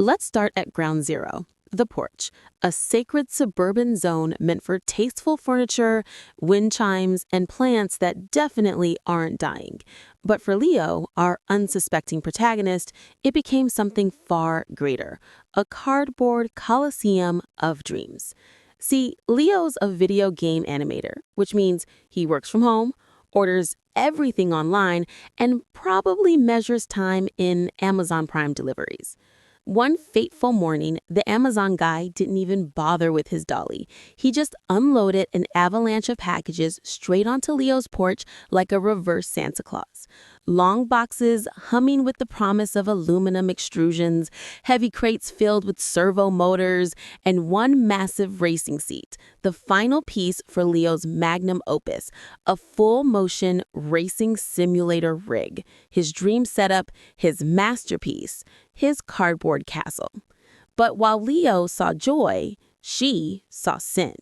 Let's start at ground zero, the porch, a sacred suburban zone meant for tasteful furniture, wind chimes, and plants that definitely aren't dying. But for Leo, our unsuspecting protagonist, it became something far greater, a cardboard coliseum of dreams. See, Leo's a video game animator, which means he works from home, orders everything online, and probably measures time in Amazon Prime deliveries. One fateful morning, the Amazon guy didn't even bother with his dolly. He just unloaded an avalanche of packages straight onto Leo's porch like a reverse Santa Claus. Long boxes humming with the promise of aluminum extrusions, heavy crates filled with servo motors, and one massive racing seat, the final piece for Leo's magnum opus, a full-motion racing simulator rig, his dream setup, his masterpiece, his cardboard castle. But while Leo saw joy, she saw sin.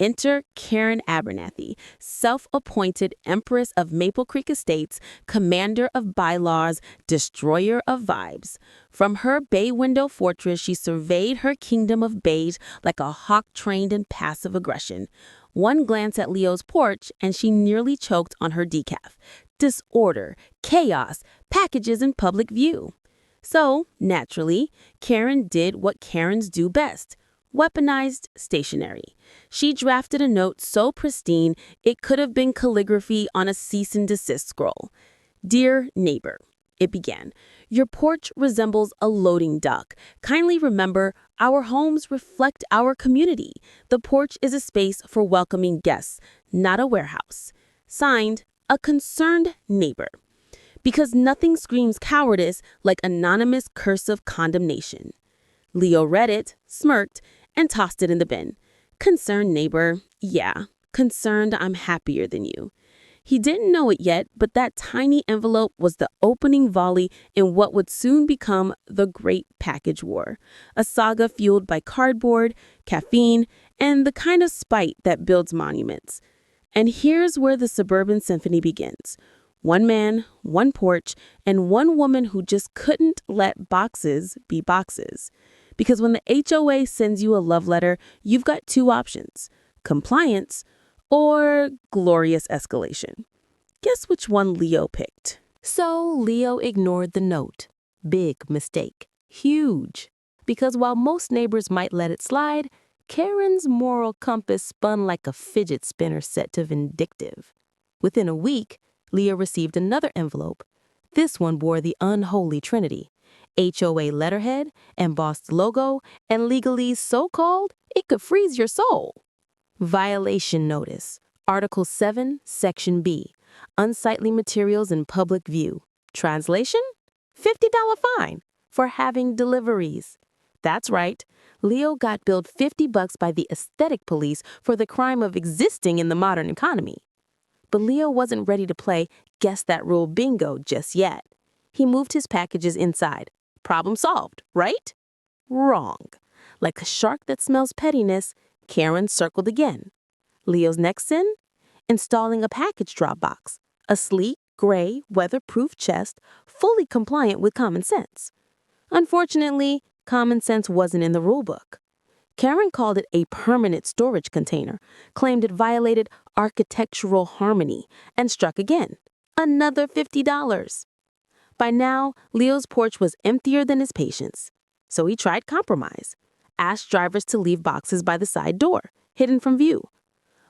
Enter Karen Abernathy, self-appointed Empress of Maple Creek Estates, commander of bylaws, destroyer of vibes. From her bay window fortress, she surveyed her kingdom of bays like a hawk trained in passive aggression. One glance at Leo's porch, and she nearly choked on her decaf. Disorder, chaos, packages in public view. So, naturally, Karen did what Karens do best. Weaponized stationery. She drafted a note so pristine it could have been calligraphy on a cease and desist scroll. Dear neighbor, it began, your porch resembles a loading dock. Kindly remember, our homes reflect our community. The porch is a space for welcoming guests, not a warehouse. Signed, a concerned neighbor. Because nothing screams cowardice like anonymous cursive condemnation. Leo read it, smirked, and tossed it in the bin. Concerned neighbor, yeah, concerned I'm happier than you. He didn't know it yet, but that tiny envelope was the opening volley in what would soon become the Great Package War, a saga fueled by cardboard, caffeine, and the kind of spite that builds monuments. And here's where the suburban symphony begins. One man, one porch, and one woman who just couldn't let boxes be boxes. Because when the HOA sends you a love letter, you've got two options, compliance or glorious escalation. Guess which one Leo picked? So Leo ignored the note. Big mistake. Huge. Because while most neighbors might let it slide, Karen's moral compass spun like a fidget spinner set to vindictive. Within a week, Leo received another envelope. This one bore the unholy trinity. HOA letterhead, embossed logo, and legalese so called it could freeze your soul. Violation notice. Article 7, Section B. Unsightly materials in public view. Translation? $50 fine for having deliveries. That's right. Leo got billed $50 by the aesthetic police for the crime of existing in the modern economy. But Leo wasn't ready to play guess that rule bingo just yet. He moved his packages inside. Problem solved, right? Wrong. Like a shark that smells pettiness, Karen circled again. Leo's next sin? Installing a package drop box, a sleek, gray, weatherproof chest, fully compliant with common sense. Unfortunately, common sense wasn't in the rulebook. Karen called it a permanent storage container, claimed it violated architectural harmony, and struck again. Another $50. By now, Leo's porch was emptier than his patience. So he tried compromise. Asked drivers to leave boxes by the side door, hidden from view.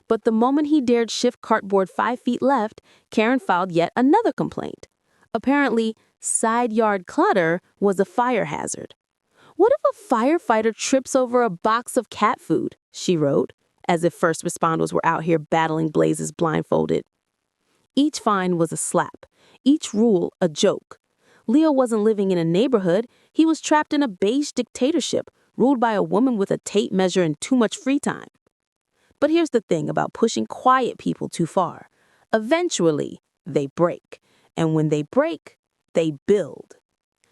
But the moment he dared shift cartboard 5 feet left, Karen filed yet another complaint. Apparently, side yard clutter was a fire hazard. What if a firefighter trips over a box of cat food? She wrote, as if first responders were out here battling blazes blindfolded. Each fine was a slap, each rule a joke. Leo wasn't living in a neighborhood. He was trapped in a beige dictatorship ruled by a woman with a tape measure and too much free time. But here's the thing about pushing quiet people too far. Eventually, they break. And when they break, they build.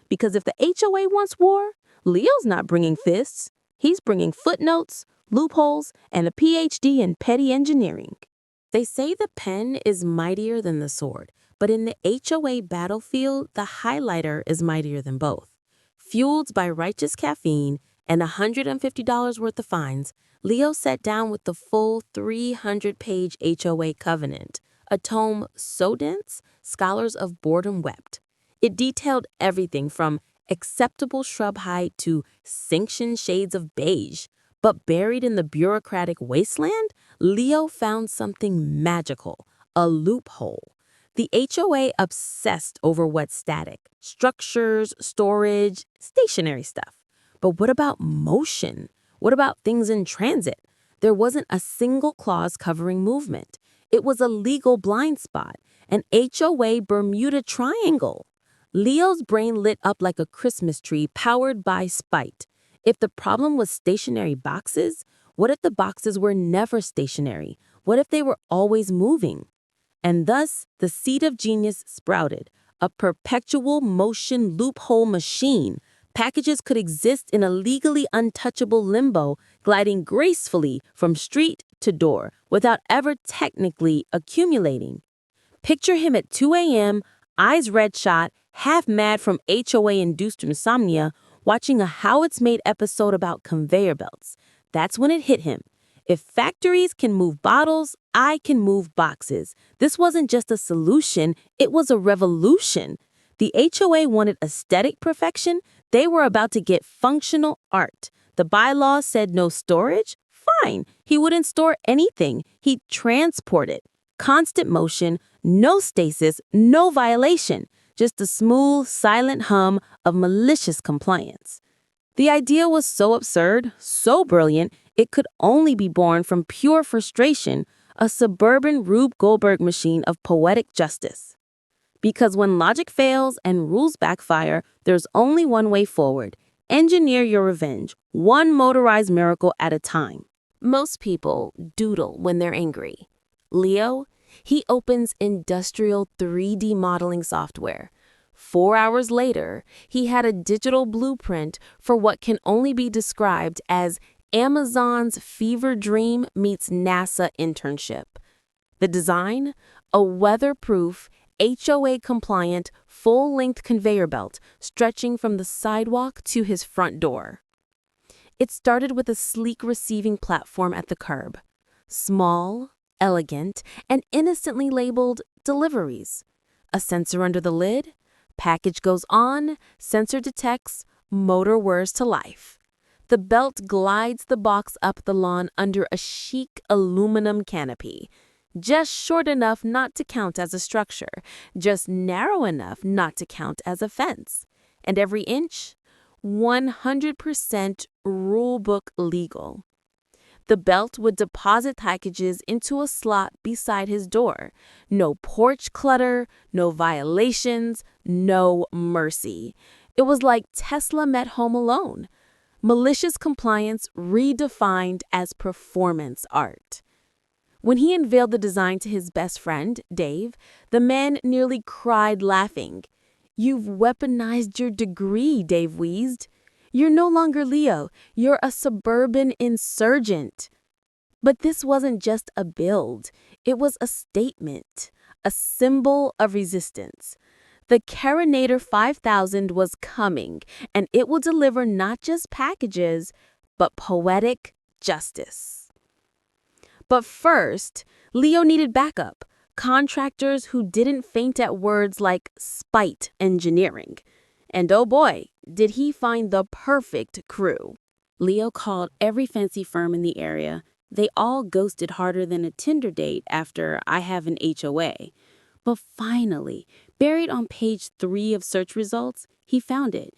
Because if the HOA wants war, Leo's not bringing fists. He's bringing footnotes, loopholes, and a PhD in petty engineering. They say the pen is mightier than the sword, but in the HOA battlefield, the highlighter is mightier than both. Fueled by righteous caffeine and $150 worth of fines, Leo sat down with the full 300-page HOA covenant, a tome so dense, scholars of boredom wept. It detailed everything from acceptable shrub height to sanctioned shades of beige. But buried in the bureaucratic wasteland, Leo found something magical, a loophole. The HOA obsessed over what's static, structures, storage, stationary stuff. But what about motion? What about things in transit? There wasn't a single clause covering movement. It was a legal blind spot, an HOA Bermuda Triangle. Leo's brain lit up like a Christmas tree powered by spite. If the problem was stationary boxes, what if the boxes were never stationary? What if they were always moving? And thus, the seed of genius sprouted, a perpetual motion loophole machine. Packages could exist in a legally untouchable limbo, gliding gracefully from street to door without ever technically accumulating. Picture him at 2 a.m., eyes red shot, half mad from HOA-induced insomnia, watching a How It's Made episode about conveyor belts. That's when it hit him. If factories can move bottles, I can move boxes. This wasn't just a solution, it was a revolution. The HOA wanted aesthetic perfection. They were about to get functional art. The bylaws said no storage? Fine. He wouldn't store anything. He'd transport it. Constant motion, no stasis, no violation. Just a smooth, silent hum of malicious compliance. The idea was so absurd, so brilliant, it could only be born from pure frustration, a suburban Rube Goldberg machine of poetic justice. Because when logic fails and rules backfire, there's only one way forward. Engineer your revenge, one motorized miracle at a time. Most people doodle when they're angry. Leo, he opens industrial 3D modeling software. 4 hours later, he had a digital blueprint for what can only be described as Amazon's fever dream meets NASA internship. The design? A weatherproof, HOA-compliant, full-length conveyor belt stretching from the sidewalk to his front door. It started with a sleek receiving platform at the curb. Small, elegant, and innocently labeled deliveries. A sensor under the lid. Package goes on, sensor detects, motor whirs to life. The belt glides the box up the lawn under a chic aluminum canopy. Just short enough not to count as a structure, just narrow enough not to count as a fence. And every inch, 100% rulebook legal. The belt would deposit packages into a slot beside his door. No porch clutter, no violations, no mercy. It was like Tesla met Home Alone. Malicious compliance redefined as performance art. When he unveiled the design to his best friend, Dave, the man nearly cried laughing. "You've weaponized your degree," Dave wheezed. "You're no longer Leo, you're a suburban insurgent." But this wasn't just a build, it was a statement, a symbol of resistance. The Carinator 5000 was coming, and it will deliver not just packages, but poetic justice. But first, Leo needed backup, contractors who didn't faint at words like spite engineering. And oh boy, did he find the perfect crew. Leo called every fancy firm in the area. They all ghosted harder than a Tinder date after I have an HOA. But finally, buried on page 3 of search results, he found it.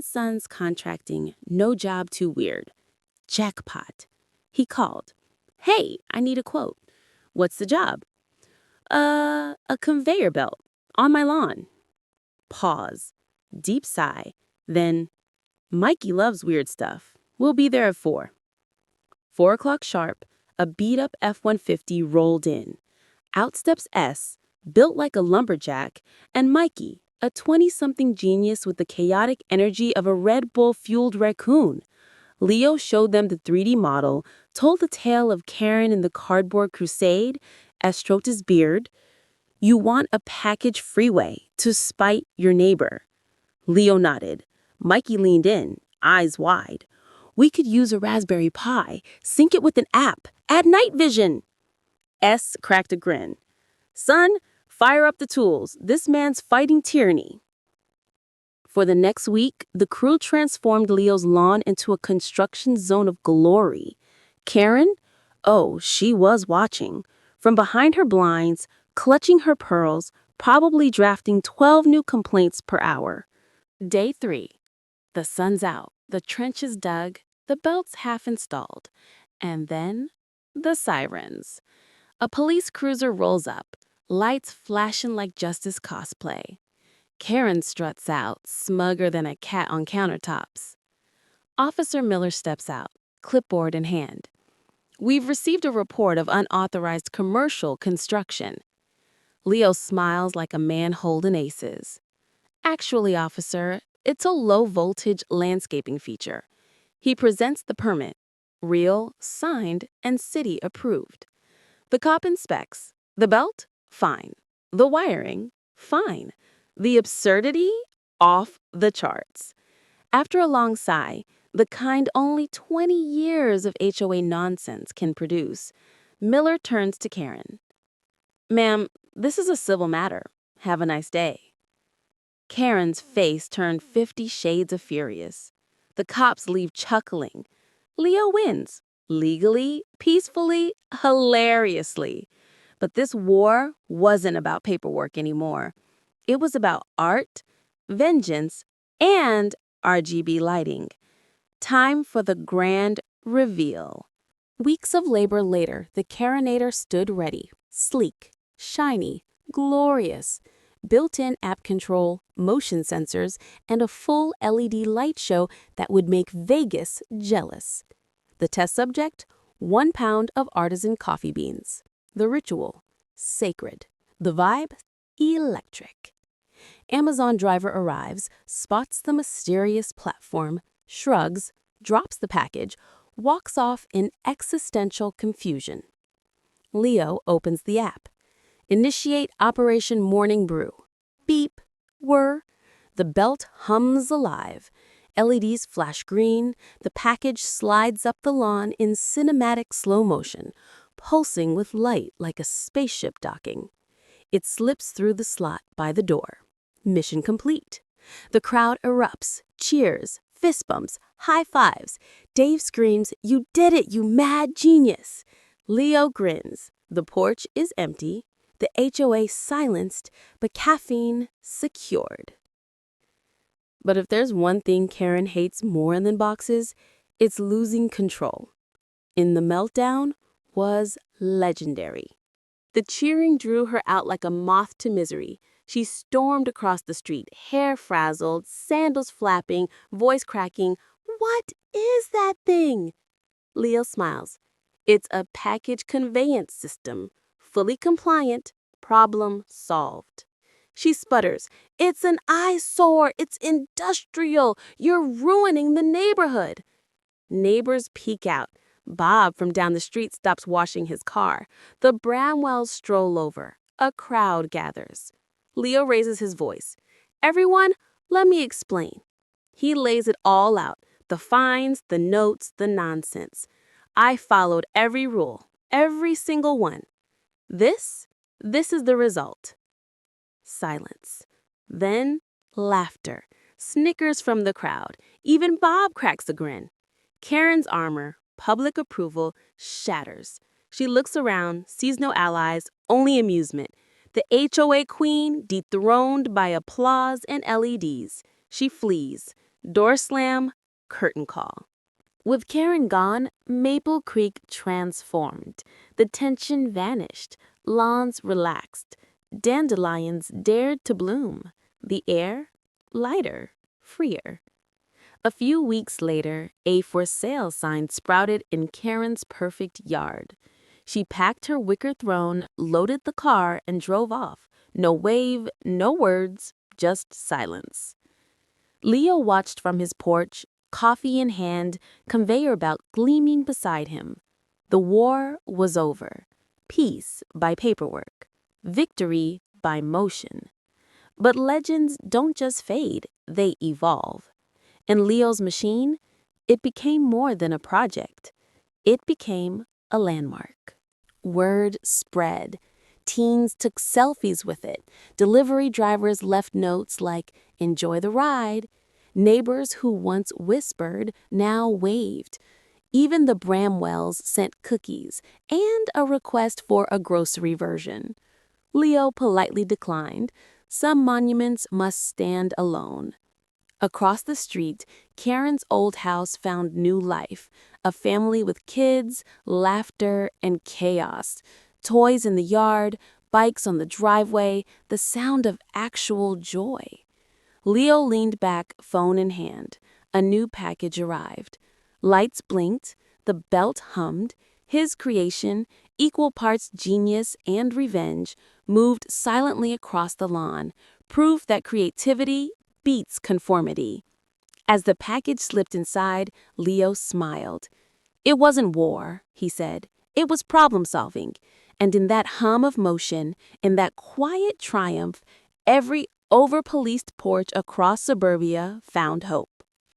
Sons Contracting, no job too weird. Jackpot. He called. "Hey, I need a quote." "What's the job?" A conveyor belt on my lawn." Pause. Deep sigh. Then, "Mikey loves weird stuff. We'll be there at 4. 4 o'clock sharp, a beat-up F-150 rolled in. Out steps S, built like a lumberjack, and Mikey, a 20-something genius with the chaotic energy of a Red Bull-fueled raccoon. Leo showed them the 3D model, told the tale of Karen in the cardboard crusade, as stroked his beard. "You want a package freeway to spite your neighbor." Leo nodded. Mikey leaned in, eyes wide. We could use a Raspberry Pi, sync it with an app, add night vision. S cracked a grin. Son, fire up the tools. This man's fighting tyranny. For the next week, the crew transformed Leo's lawn into a construction zone of glory. Karen? Oh, she was watching. From behind her blinds, clutching her pearls, probably drafting 12 new complaints per hour. Day 3. The sun's out, the trench is dug, the belt's half installed. And then, the sirens. A police cruiser rolls up, lights flashing like Justice cosplay. Karen struts out, smugger than a cat on countertops. Officer Miller steps out, clipboard in hand. We've received a report of unauthorized commercial construction. Leo smiles like a man holding aces. Actually, officer, it's a low-voltage landscaping feature. He presents the permit. Real, signed, and city approved. The cop inspects. The belt? Fine. The wiring? Fine. The absurdity? Off the charts. After a long sigh, the kind only 20 years of HOA nonsense can produce, Miller turns to Karen. Ma'am, this is a civil matter. Have a nice day. Karen's face turned 50 shades of furious. The cops leave chuckling. Leo wins. Legally, peacefully, hilariously. But this war wasn't about paperwork anymore. It was about art, vengeance, and RGB lighting. Time for the grand reveal. Weeks of labor later, the Karenator stood ready, sleek, shiny, glorious. Built-in app control, motion sensors, and a full LED light show that would make Vegas jealous. The test subject? 1 pound of artisan coffee beans. The ritual? Sacred. The vibe? Electric. Amazon driver arrives, spots the mysterious platform, shrugs, drops the package, walks off in existential confusion. Leo opens the app. Initiate Operation Morning Brew. Beep. Whir. The belt hums alive. LEDs flash green. The package slides up the lawn in cinematic slow motion, pulsing with light like a spaceship docking. It slips through the slot by the door. Mission complete. The crowd erupts, cheers, fist bumps, high fives. Dave screams, "You did it, you mad genius!" Leo grins. The porch is empty. The HOA silenced, but caffeine secured. But if there's one thing Karen hates more than boxes, it's losing control. In the meltdown was legendary. The cheering drew her out like a moth to misery. She stormed across the street, hair frazzled, sandals flapping, voice cracking. "What is that thing?" Leo smiles. It's a package conveyance system. Fully compliant, problem solved. She sputters. "It's an eyesore. It's industrial. You're ruining the neighborhood." Neighbors peek out. Bob from down the street stops washing his car. The Bramwells stroll over. A crowd gathers. Leo raises his voice. "Everyone, let me explain." He lays it all out. The fines, the notes, the nonsense. I followed every rule, every single one. This is the result. Silence. Then laughter. Snickers from the crowd. Even Bob cracks a grin. Karen's armor, public approval, shatters. She looks around, sees no allies, only amusement. The HOA queen dethroned by applause and LEDs. She flees. Door slam, curtain call. With Karen gone, Maple Creek transformed. The tension vanished. Lawns relaxed. Dandelions dared to bloom. The air, lighter, freer. A few weeks later, a for sale sign sprouted in Karen's perfect yard. She packed her wicker throne, loaded the car, and drove off. No wave, no words, just silence. Leo watched from his porch, coffee in hand, conveyor belt gleaming beside him. The war was over. Peace by paperwork. Victory by motion. But legends don't just fade, they evolve. And Leo's machine, it became more than a project. It became a landmark. Word spread. Teens took selfies with it. Delivery drivers left notes like, "Enjoy the ride." Neighbors who once whispered now waved. Even the Bramwells sent cookies and a request for a grocery version. Leo politely declined. Some monuments must stand alone. Across the street, Karen's old house found new life. A family with kids, laughter, and chaos. Toys in the yard, bikes on the driveway, the sound of actual joy. Leo leaned back, phone in hand. A new package arrived. Lights blinked, the belt hummed. His creation, equal parts genius and revenge, moved silently across the lawn, proof that creativity beats conformity. As the package slipped inside, Leo smiled. "It wasn't war," he said. "It was problem solving." And in that hum of motion, in that quiet triumph, every over-policed porch across suburbia found hope.